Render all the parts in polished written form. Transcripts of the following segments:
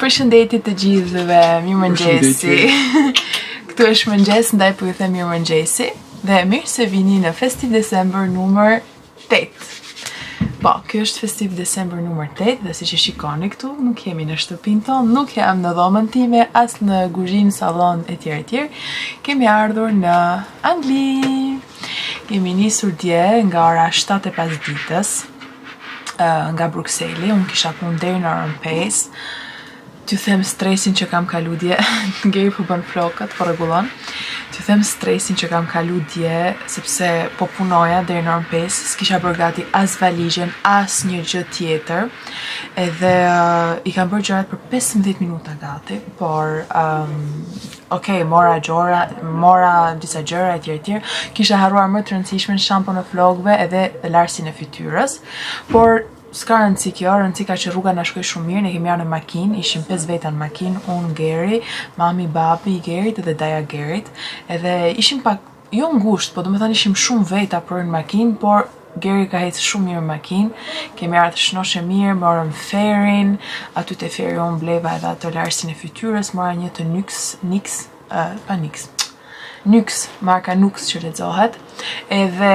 Përshëndetje të gjithëve, mirëmëngjesi. Këtu është mëngjes, ndaj po ju them mirëmëngjesi dhe mirë se vini në Festiv December numër 8. Po, kjo është Festiv December numër 8 dhe siç e shikoni këtu, nuk jemi në shtëpinë tonë, nuk jam në dhomën time, as në kuzhinë, sallon etj etj. Kemi ardhur në Angli. Kemi nisur dje nga ora 7:05 ditës nga Bruxelli. Unë kisha punë deri në orën 5. T'ju them stresin që kam kalu dje, Geri po bën flokët, po rregullon. T'ju them stresin që kam kalu dje, sepse po punoja deri në orën 5, s'kisha bërë gati as valizhen, as një gjë tjetër. Edhe I kam bërë gjërat për 15 minuta gati, por okej, mora disa gjëra etj etj. Kisha harruar më të rëndësishmen shampon e flokëve edhe larsin e fytyrës, por s'ka rëndësi kjo, rëndësi ka që rruga na shkoi shumë mirë, ne kemi ardhur në makinë, ishim 5 veta në makinë, unë, Geri, mami, babi i Gerit edhe daja Gerit, edhe ishim pak, jo ngushtë, po domethënë ishim shumë veta për në makinë, por Geri ka ecë shumë mirë në makinë, kemi ardhur shnoshe mirë, morëm ferin, aty te feri unë bleva edhe ato larsin e fytyrës, mora një të Nyx, marka Nux që lexohet, edhe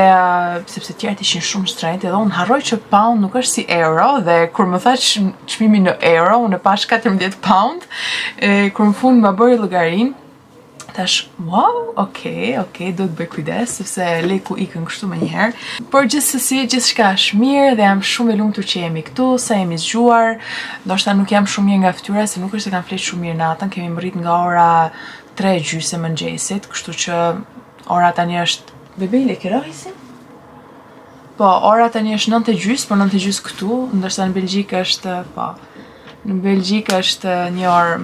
sepse tjerët ishin shumë shtrenjtë, edhe unë harroj që pound nuk është si euro, dhe kur më thash çmimi në euro, unë e pash 14 pound, kur në fund më bëri llogarin, thash, wow, okay, do të bëj kujdes, sepse leku ikën kështu më njëherë. Por gjithsesi, gjithçka është mirë dhe jam shumë e lumtur që jemi këtu, sa jemi zgjuar, ndoshta nuk jam shumë mirë nga fytyra, se nuk është se kam fletë shumë mirë natën, kemi mbërrit nga ora 3:30 mëngjesit, kështu që ora tani është... Bebejle, ke rahisin? Po, ora tani është 9:30, por 9:30 këtu, ndërsa në Belgjikë është, po, në Belgjikë është një orë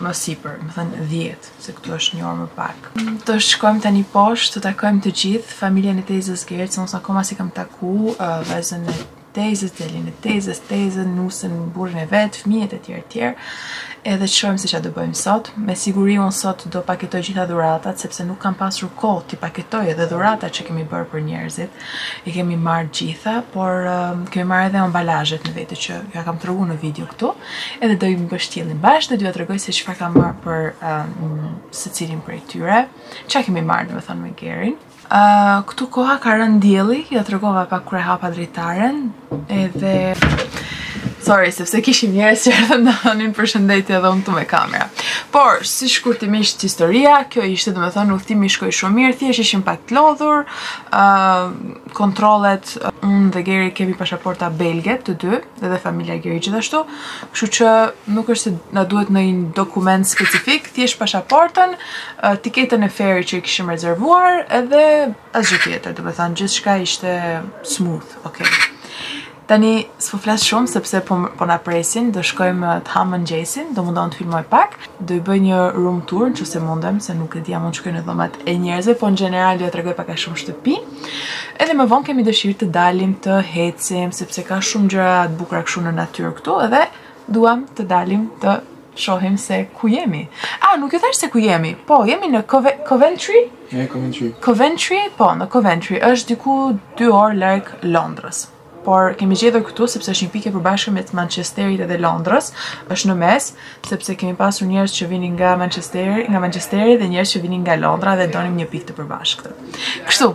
më sipër, më thënë 10, se këtu është një orë më pak. Të shkojmë tani poshtë, të takojmë të gjithë, familjen e tezës Gerit, se unë akoma si kam taku, vajzën e tezës, delin e tezës, nusën, burrin e vet, fëmijët etj etj. Edhe shohim se çfarë do bëjmë sot. Me siguri unë sot do paketoj gjitha dhuratat, sepse nuk kam pasur kohë t'i paketoj edhe dhuratat që kemi bërë për njerëzit. I kemi marrë gjitha, por kemi marrë edhe ambalazhet në vete që ja kam treguar në video këtu. Edhe do i mbështjellim bashkë, do t'ju tregoj se çfarë kam marrë për secilin prej tyre. Çfarë kemi marrë, domethënë me Gerin. Këtu koha ka rënë dielli, ja tregova pak kur e hapa dritaren, edhe sorry, sepse kishim njerëz që erdhën na dhanin përshëndetje edhe unë këtu me kamera. Por, si shkurtimisht historia, kjo ishte, domethënë, udhtimi shkoi shumë mirë, thjesht ishim pak të lodhur, kontrollet, unë dhe Geri kemi pasaporta belge të dy, edhe familja Geri gjithashtu, kështu që nuk është se na duhet ndonjë dokument specifik, thjesht pasaportën, tiketën e ferit që i kishim rezervuar, edhe asgjë tjetër, domethënë gjithçka ishte smooth, okay. Tani s'po flas shumë sepse po na presin, do shkojmë të ham mëngjesin, do mundon të filmoj pak, do i bëj një room tour nëse mundem, se nuk e di a mund të shkoj në dhomat e njerëzve, po në general do t'ju tregoj pak a shumë shtëpi. Edhe më vonë kemi dëshirë të dalim të ecim, sepse ka shumë gjëra të bukura kështu në natyrë këtu, edhe duam të dalim të shohim se ku jemi. Nuk e thash se ku jemi. Po, jemi në Coventry? Coventry, po, në Coventry. Është diku 2 orë larg Londrës. Por kemi gjetur këtu sepse është një pikë e përbashkët me Manchesterit edhe Londrës, është në mes, sepse kemi pasur njerëz që vinin nga Manchesteri dhe njerëz që vinin nga Londra dhe donim një pikë të përbashkët. Kështu,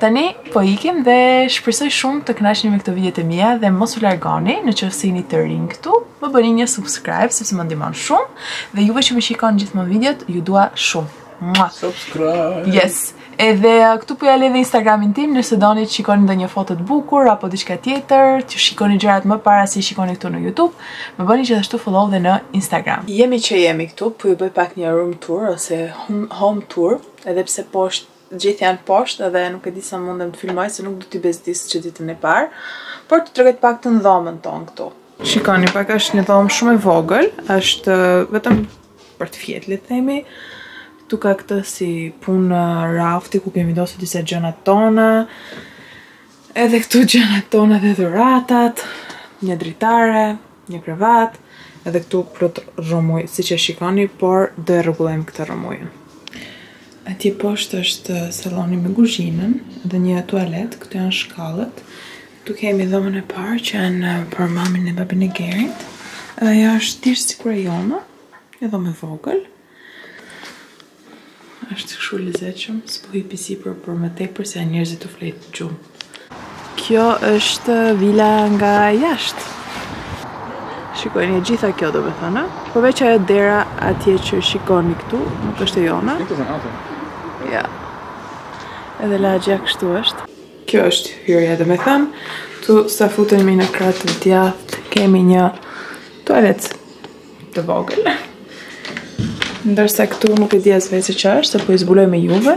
tani po ikim dhe shpresoj shumë të kënaqeni me këto videot e mia dhe mos u largoni, nëse jeni të rinj këtu, më bëni një subscribe sepse më ndihmon shumë dhe juve që më shikoni gjithmonë videot, ju dua shumë. Subscribe. Yes. Edhe këtu po ja lidh Instagramin tim, nëse doni të shikoni ndonjë foto të bukur apo diçka tjetër, të shikoni gjërat më para se shikoni këtu në YouTube, më bëni gjithashtu follow dhe në Instagram. Jemi këtu, po ju bëj pak një room tour ose home tour, edhe pse poshtë gjithë janë poshtë edhe nuk e di sa mundem të filmoj se nuk do t'i bezdis që ditën e parë, por të tregoj pak të dhomën tonë këtu. Shikoni, pak është një dhomë shumë e vogël, është vetëm për të fjetë, le të themi. Tu ka këtë si punë rafti ku kemi dosur disa gjënat tona, edhe këtu gjënat tona dhe dhuratat, një dritare, një krevat, edhe këtu plot rromuj, siç e shikoni, por do e rregullojmë këtë rromujën. Atje poshtë është salloni me kuzhinën dhe një tualet, këtu janë shkallët. Tu kemi dhomën e parë që janë për mamin e babin e Gerit. Aja është thjesht si krajona, edhe me vogël. Është kështu lezetshëm, s'po hipi sipër për më tepër se njerëzit u flet gjumë. Kjo është vila nga jashtë. Shikojni e gjitha kjo do me thënë, përveç ajo dera atje që shikoni këtu, nuk është e jona. Ja. Edhe lagja kështu është. Kjo është hyrja do me thënë, tu sa futemi në kratë të djathtë, kemi një tualet të vogël. Ndërsa këtu nuk e di as vetë se ç'është, se po i zbuloj me juve.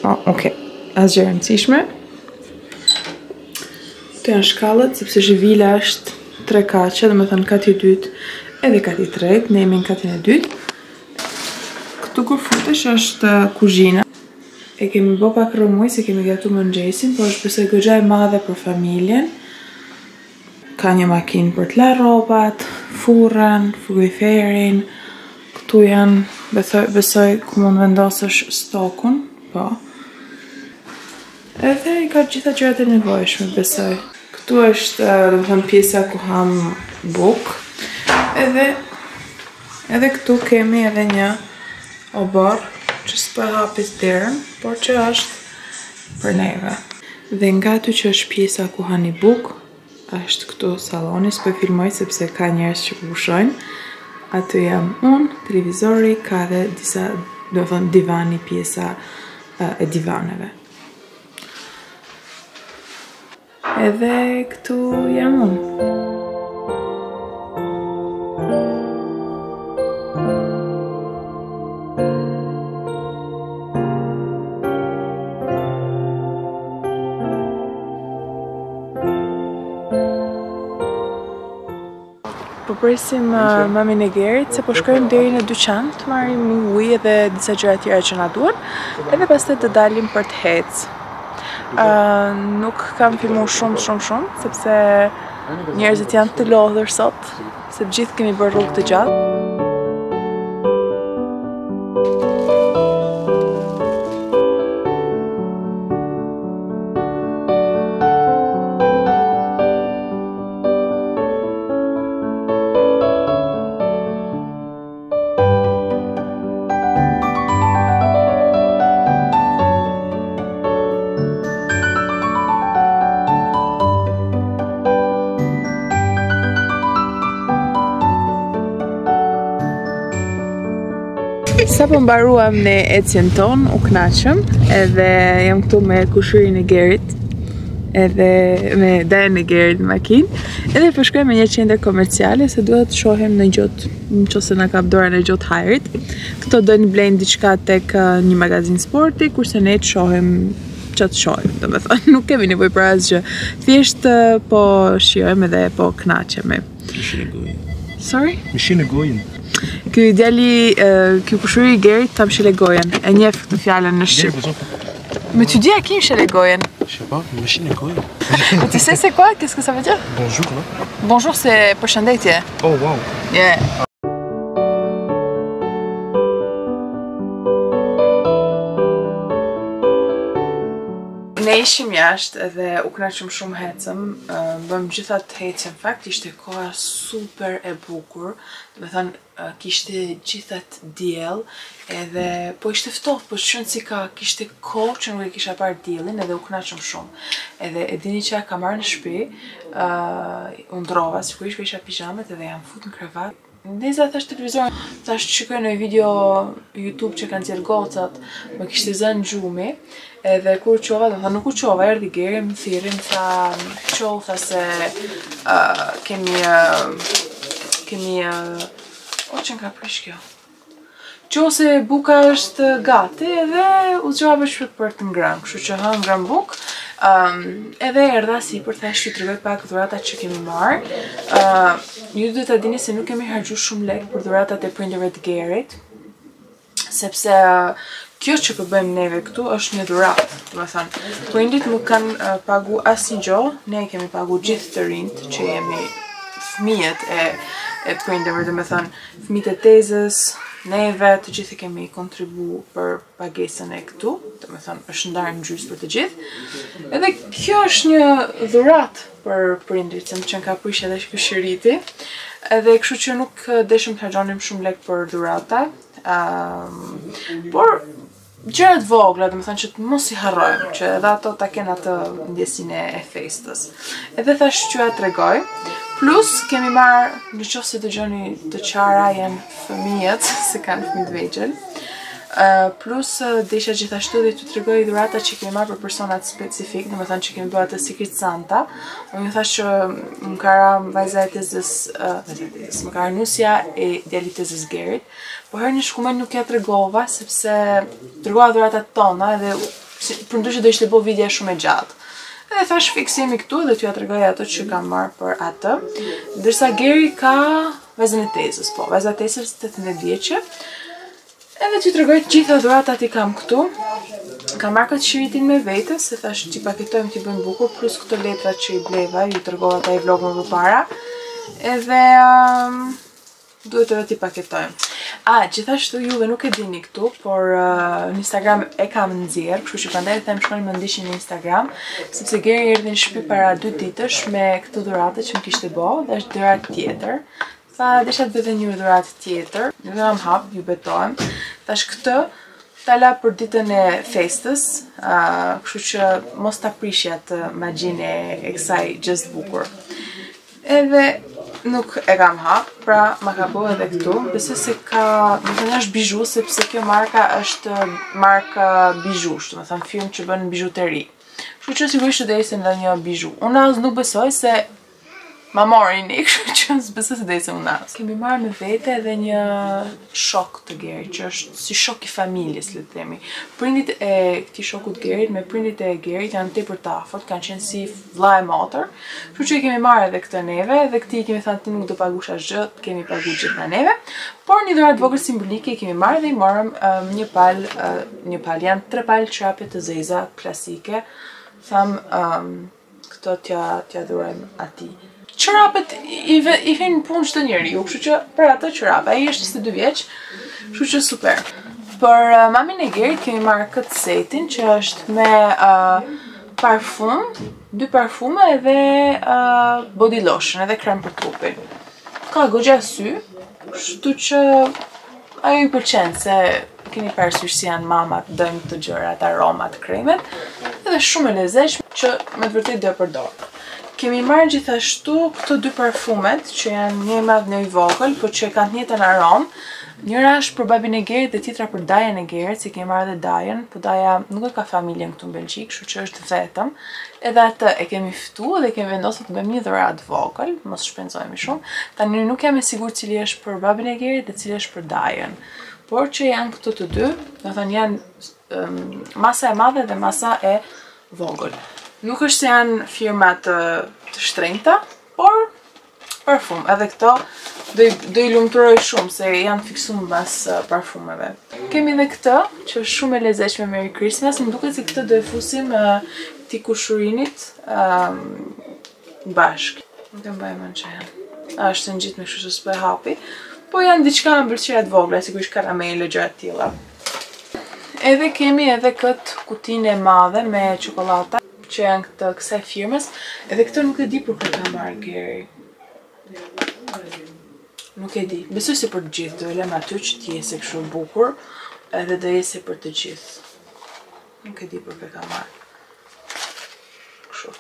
Okej. Asgjë e rëndësishme. Këtu janë shkallët, sepse zhvila është 3 kaqe, do me thënë kati 2 edhe kati 3, ne jemi në katin e 2. Këtu kur futesh është kuzhina. E kemi bë pak rëmuj se kemi gatu mëngjesin, por është besoj goxha e madhe për familjen. Ka një makinë për të la rrobat, furrën, frigoriferin. Këtu janë, besoj ku mund vendosësh stokun, po. Edhe i ka gjitha gjërat e nevojshme, besoj. Këtu është, do të thënë, pjesa ku ham bukë. Edhe këtu kemi edhe një obor që s'po hapit derën, por që është për neve. Dhe nga aty që është pjesa ku hani bukë, është këtu saloni, s'po filmoj sepse ka njerëz që pushojnë. Aty jam unë, televizori, ka dhe disa, do të thënë, divani, pjesa e divaneve. Edhe këtu jam unë. Po presim mamin e Gerit se po shkojmë deri në dyqan të marrim ujë edhe disa gjëra tjera që na duan, edhe pastaj të dalim për të ecë. Nuk kam filmu shumë, sepse njerëzit janë të lodhur sot, se gjithë kemi bërë rrugë të gjatë. Sa po mbaruam në ecjen ton, u knaqëm, edhe jam këtu me kushirin e Gerit, edhe me Dajen e Gerit në makinë, edhe po shkojmë në një qendër komerciale se duhet të shohim në gjotë, nëse na kap dora në gjotë hajrit. Këto dojnë blejnë diçka tek një magazin sporti, kurse ne të shohim që të shohim, do me thënë, nuk kemi nevojë për asgjë. Thjesht po shijojmë edhe po knaqemi. Mishin e gojën. Sorry? Mishin e gojën. Ky djali, ky kushuri i Gerit ta mshile gojen. E njeh këtë fjalën në shqip. Mais tu dis à qui mshile gojen? Je sais pas, machine e gojën. Tu sais c'est quoi? Qu'est-ce que ça veut dire? Bonjour, non? Bonjour, c'est përshëndetje. Oh, wow. Yeah. Ne ishim jashtë edhe u kënaqëm shumë hecëm, bëm gjitha të hecën, fakt ishte koha super e bukur, do të thënë kishte gjithat diell, edhe po ishte ftohtë, po shën si kishte kohë që nuk e kisha parë diellin edhe u kënaqëm shumë. Edhe e dini që ka marrë në shtëpi, u ndrova, sigurisht po isha pijamet edhe jam fut në krevat. Ndeza thash televizorin, thash shikoj në video YouTube që kanë nxjerr gocat, më kishte zënë gjumi, edhe kur qova, do të thënë nuk u qova, erdhi Geri, më thirri, më tha, qohu, tha se kemi o që nga prish kjo. Qohu se buka është gati edhe u zgjova shpejt për të ngrënë, kështu që hë ngrën bukë. Edhe erdha si për thash të tregoj pak dhuratat që kemi marrë. Ju duhet ta dini se nuk kemi harxuar shumë lekë për dhuratat e prindërve të Gerit, sepse kjo që po bëjmë neve këtu është një dhuratë, do të thënë. Prindit nuk kanë pagu asnjë gjë, ne kemi pagu gjithë të rinjt që jemi fëmijët e prindërve, do të thënë, fëmijët e tezës, neve të gjithë kemi kontribu për pagesën e këtu, të me thënë është ndarë në gjysë për të gjithë. Edhe kjo është një dhurat për prindrit, se më që ka prish edhe shpishëriti. Edhe kështu që nuk deshëm të harxhonim shumë lek për dhurata, por gjërat vogla, dhe më thënë që të mos i harrojmë, që edhe ato ta kenë atë ndjesinë e festës. Edhe thash që ja tregoj. Plus, kemi marrë, në qoftë se dëgjoni të qara janë fëmijët, se kanë fëmijë të vegjël. Plus, desha gjithashtu dhe të tregoj dhurata që kemi marrë për personat specifik, dhe më thënë që kemi bërë atë Secret Santa. Më thash që më kara vajza e tezës, më kara nusja e djalit tezës Gerit. Po herë një shkumen nuk ja tregova, sepse tregova dhuratat tona dhe për ndryshe do ishte bo video shumë e gjatë. Edhe thash fiksimi këtu dhe t'ja tregoj ato që kam marrë për atë. Ndërsa Geri ka vajzën e tezës, po, vajza e tezës 18 vjeçë. Edhe t'ju tregoj gjitha dhuratat i kam këtu. Kam marrë këtë shiritin me vete, se thash t'i paketojmë t'i bëjmë bukur, plus këto letrat që i bleva, ju tregova ta i vlog më përpara. Edhe duhet edhe t'i paketojmë. Gjithashtu juve nuk e dini këtu, por në Instagram e kam nxjerr, kështu që prandaj them shkoni më ndiqni në Instagram, sepse Geri erdhi në shtëpi para 2 ditësh me këtë dhuratë që më kishte bë, dhe është dhuratë tjetër. Tha desha të bëj edhe një dhuratë tjetër, nuk e kam hap, ju betohem. Thash këtë ta la për ditën e festës, kështu që mos ta prishja atë magjinë e kësaj gjës bukur. Edhe nuk e kam hap, pra ma ka bo edhe këtu. Besoj se ka, do të thënë është bijou, sepse kjo marka është marka bijoush, do të thënë firmë që bën bijuteri. Kështu që sigurisht do ishte ndonjë bijou. Unë as nuk besoj se ma morin një, kështu që s'besoj se do ishte unë as. Kemi marrë me vete edhe një shok të Gerit, që është si shok i familjes, le të themi. Prindit e këtij shokut Gerit me prindit e Gerit janë tepër të afërt, kanë qenë si vlla e motër. Kështu që i kemi marrë edhe këtë neve, dhe këtij kemi thënë ti nuk do paguash asgjë, kemi paguar gjithë neve. Por një dhuratë vogël simbolike i kemi marrë dhe i morëm një palë, janë 3 palë çrape të zeza klasike. Tham këto t'ja dhurojmë atij. Çorapet i fin punë çdo njeriu, kështu që për atë çorape, ai është 22 vjeç, kështu që super. Për mamin e Gerit kemi marrë këtë setin që është me parfum, 2 parfume edhe body lotion edhe krem për trupin. Ka goxha sy, kështu që ajo i pëlqen se keni parasysh si janë mamat, dojnë të gjërat, aromat, kremet, edhe shumë e lezetshme që me të vërtetë do e përdor. Kemi marrë gjithashtu këto 2 parfumet që janë një i madh një i vogël, por që kanë të njëjtën aromë. Njëra është për babin e Gerit dhe tjetra për Dajen e Gerit, se kemi marrë edhe Dajen, po Daja nuk e ka familjen këtu në Belgjik, kështu që është vetëm. Edhe atë e kemi ftuar dhe kemi vendosur të bëjmë një dhuratë vogël, mos shpenzojmë shumë. Tani nuk jam e sigurt cili është për babin e Gerit dhe cili është për Dajen. Por që janë këto të dy, do thënë janë masa e madhe dhe masa e vogël. Nuk është se janë firma të shtrenjta, por parfum. Edhe këto do i lumturoj shumë se janë fiksuar mbas parfumeve. Kemi edhe këtë, që është shumë e lezetshme, Merry Christmas. Më duket se këtë do e fusim ti kushurinit bashk. Nuk e mbaj mend që janë. Është ngjit me kështu që s'po e hapi. Po janë diçka me mbëlqyera të vogla, sigurisht karamele, gjëra të tilla. Edhe kemi edhe këtë kutinë e madhe me çokoladata që janë këtë kësaj firmës, edhe këtë nuk e di për këtë ka marrë Geri. Nuk e di. Besoj se për të gjithë, do e lëm aty që të jese kështu bukur, edhe do jese për të gjithë. Nuk e di për këtë ka marrë. Kështu.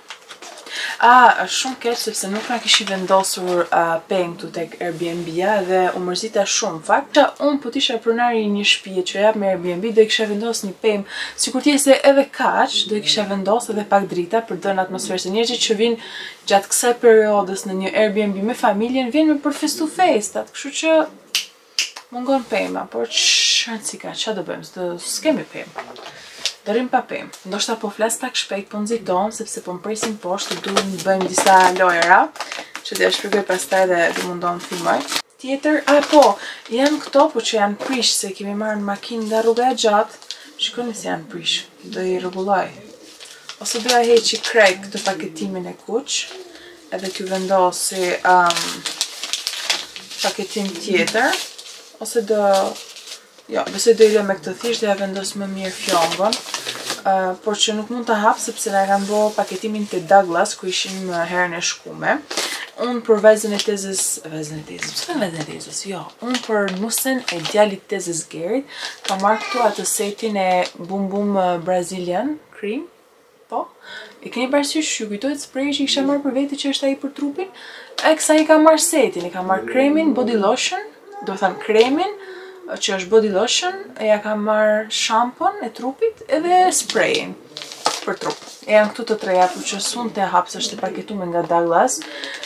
Është shumë keq sepse nuk na kishi vendosur peng këtu tek Airbnb-ja dhe u mërzita shumë fakt. Unë po t'isha pronari një shtëpie që jap me Airbnb, do i kisha vendosur një pemë, sikur t'jese edhe kaq, do i kisha vendosur edhe pak drita për dhënë atmosferë. Se njerëzit që vinë gjatë kësaj periudhës në një Airbnb me familjen vjen me përfestu festat, kështu që mungon pema, por çfarë ka, ç'a do bëjmë, s'kemi pemë. Do rrim pa pemë. Ndoshta po flas pak shpejt, po nxiton sepse po mpresim poshtë, duhem të bëjmë disa lojra që do t'ja shpjegoj pastaj dhe do mundon të filmoj. Tjetër, po, janë këto, po që janë prish se kemi marrë në makinë nga rruga e gjatë. Shikoni se janë prish. Do i rregulloj. Ose do ja heqi krejt këtë paketimin e kuq, edhe t'ju vendosi paketim tjetër, ose do Jo, besoj do i lë me këtë thjesht dhe ja vendos më mirë fjongon. Por që nuk mund të hap sepse na kanë bërë paketimin te Douglas ku ishim herën e shkume. Unë për vezën e tezës, jo, unë për nusen e djalit tezës Gerit, kam marrë këtu atë setin e Bum Bum Brazilian Cream, po. E keni parasysh, ju kujtohet sprayi që i kisha marrë për vete që është ai për trupin? E kësa i kam marrë setin, i kam marrë kremin, body lotion, do të thënë kremin, që është body lotion, e ja kam marrë shampon e trupit edhe sprayin për trup. E janë këtu të treja, për që sun të hapë, së është të paketume nga Douglas,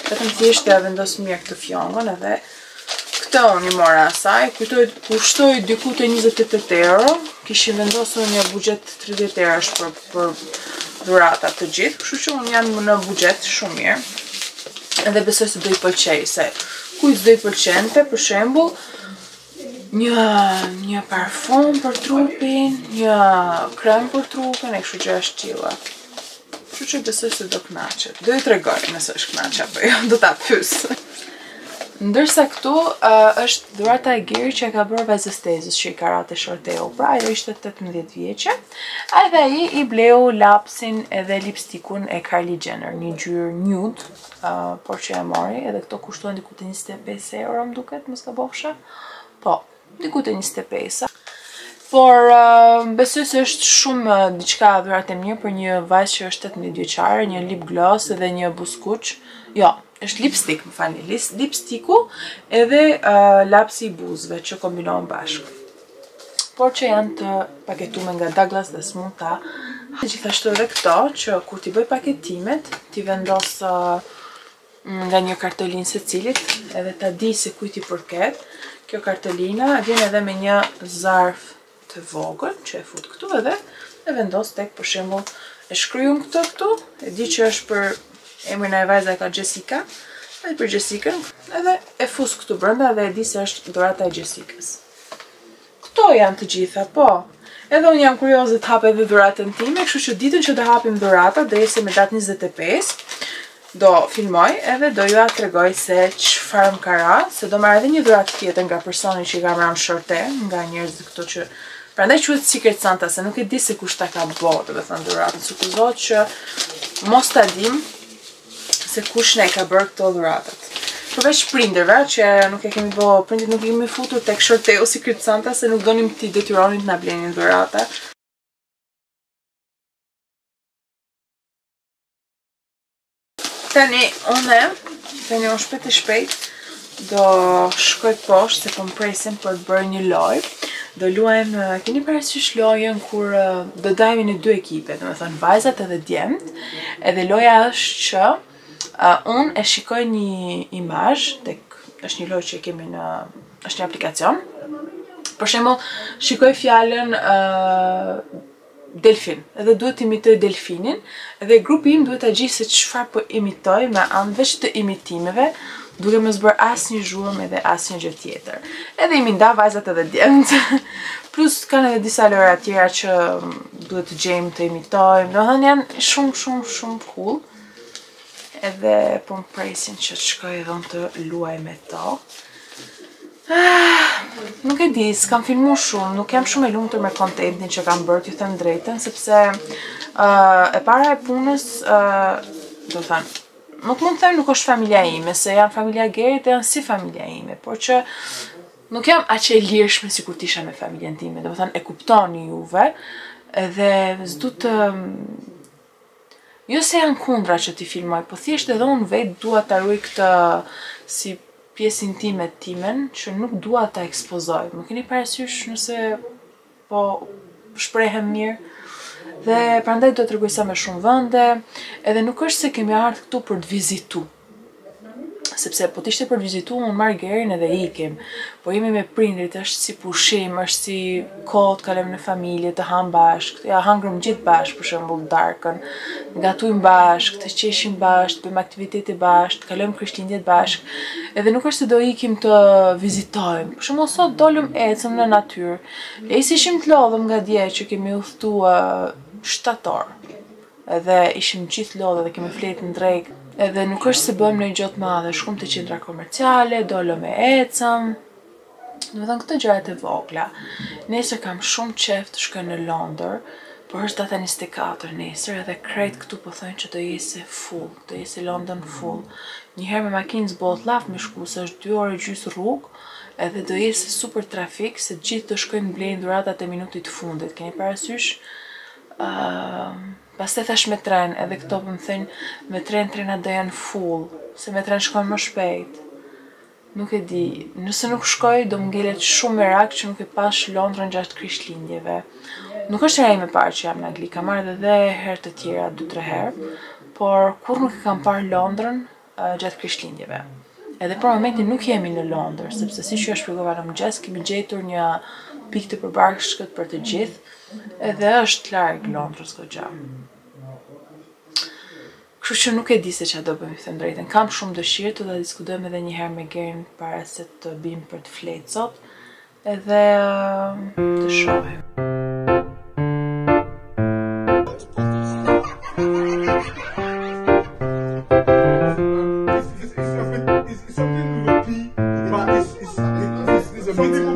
vetëm thjesht e vendos mirë këtë fjongon edhe këtë unë i mora asaj, kushtoj diku të 28 euro, kishim vendosur një budget 30 euro është për dhuratat të gjithë, kështu që unë janë në budget shumë mirë, edhe besoj se do i pëlqej, se kujt do i pëlqente, për shembull, një parfum për trupin, një krem për trupin, e kështu që është tilla. Kështu që besoj se do kënaqet. Do i tregoj nëse është kënaqe apo jo, do ta pyes. Ndërsa këtu është dhurata e Gerit që e ka bërë vezës tezës që i ka rate shorteu, pra ajo ishte 18 vjeqe. Edhe ai i bleu lapsin edhe lipstikun e Kylie Jenner, një ngjyrë nude, por që e mori, edhe këto kushtuan diku te 25 euro më duket, mos gabofsha. Po, diku te 25. Por besoj se është shumë diçka dhuratë e mirë për një vajzë që është 18 vjeçare, një lip gloss edhe një buskuq. Jo, është lipstick, më falni, lipstiku edhe lapsi i buzëve që kombinohen bashkë. Por që janë të paketuar nga Douglas dhe s'mund ta. Gjithashtu edhe këto që kur ti bëj paketimet, ti vendos nga një kartolinë secilit, edhe ta di se kujt i përket. Kjo kartolina vjen edhe me një zarf të vogël që e fut këtu edhe e vendos tek, për shembull, e shkryum këtë këtu, e di që është për emrin e vajza ka Jessica, edhe për Jessicën, edhe e fus këtu brenda dhe e di se është dhurata e Jessicës. Këto janë të gjitha, po. Edhe unë jam kurioze të hap edhe dhuratën time, kështu që ditën që do hapim dhuratat, do jese me datë 25, do filmoj edhe do ju tregoj se çfarë më ka ra, se do marr edhe një dhuratë tjetër nga personi që i ka marrë shorte, nga njerëzit këto që prandaj quhet Secret Santa, se nuk e di se kush ta ka bërë, do të thënë dhuratën, supozohet që mos ta dim se kush ne ka bërë këto dhuratat. Përveç prindërve, që nuk e kemi bërë, prindit nuk i kemi futur tek shorteu Secret Santa, se nuk donim t'i detyronin të na blenin dhurata. Tani, unë shpejt e shpejt, do shkoj poshtë, se po më presin për të bërë një lojë. Do luajmë, keni parasysh lojën kur do dajmë në 2 ekipe, do të thënë vajzat edhe djemt, edhe loja është që unë e shikoj një imazh, është një lojë që kemi është një aplikacion. Për shembull, shikoj fjalën delfin, edhe duhet të imitoj delfinin, edhe grupi im duhet ta gjejë se çfarë po imitoj me anë veç të imitimeve, duke mos bërë asnjë zhurmë edhe asnjë gjë tjetër. Edhe imi nda vajzat edhe djemt. Plus kanë edhe disa lojra tjera që duhet të gjejmë të imitojmë. Domethënë janë shumë cool. Edhe po më presin që të shkoj edhe unë të luaj me to. Nuk e di, s'kam filmu shumë, nuk jam shumë e lumtur me kontentin që kam bërë, t'ju them drejtën, sepse e para e punës, do të thënë, nuk mund të them nuk është familja ime, se janë familja Gerit dhe janë si familja ime, por që nuk jam aq e lirshme sikur t'isha me familjen time, do të thënë e kuptoni juve, edhe s'du të jo se janë kundra që t'i filmoj, po thjesht edhe unë vetë dua ta ruaj këtë si pjesën time timen, që nuk dua ta ekspozoj. Më keni parasysh nëse po shprehem mirë. Dhe prandaj do t'rregoj sa më shumë vende, edhe nuk është se kemi ardhur këtu për të vizitu. Sepse po t'ishte për të vizitu, unë marr Gerin edhe ikim. Po jemi me prindrit, është si pushim, është si kohë të kalojmë në familje, të ham bashkë, ja hangrëm gjithë bashkë, për shembull darkën, gatojmë bashkë, të qeshim bashkë, bëjmë aktivitete bashkë, të kalojmë Krishtlindjet bashkë. Edhe nuk është se do ikim të vizitojmë. Për shembull sot dolëm ecëm në natyrë. E ishim të lodhëm nga dje që kemi udhëtuar shtator. Edhe ishim gjithë lodhë dhe kemi fletë në drejkë. Edhe nuk është se bëjmë në gjë të madhe, shkum të qendra komerciale, dolëm e ecëm. Do të thënë këto gjërat e vogla. Nesër kam shumë qejf të shkoj në Londër, por është data 24 nesër edhe krejt këtu po thonë që do jese full, do jese London full. Njëherë me makinë zbot llaf me shku se është 2 orë gjys rrugë, edhe do jese super trafik se gjithë do shkojnë blejnë dhuratat e minutit fundit. Keni parasysh? Pastaj thash me tren, edhe këto po më thënë me trenat do janë full, se me tren shkojnë më shpejt. Nuk e di, nëse nuk shkoj do më ngelet shumë merak që nuk e pash Londrën gjatë Krishtlindjeve. Nuk është hera ime e parë që jam në Angli, kam ardhur edhe herë të tjera 2-3 herë, por kur nuk e kam parë Londrën gjatë Krishtlindjeve. Edhe për momentin nuk jemi në Londër, sepse si që shpjegova në mëngjes, kemi gjetur një pikë të përbashkët për të gjithë, edhe është larg Londrës goxha. Kështu që nuk e di se çfarë do bëjmë, them drejtën. Kam shumë dëshirë të ta diskutojmë edhe një herë me Gerin para se të bim për të fletë sot, edhe të shohim. It's something with a P, but it's a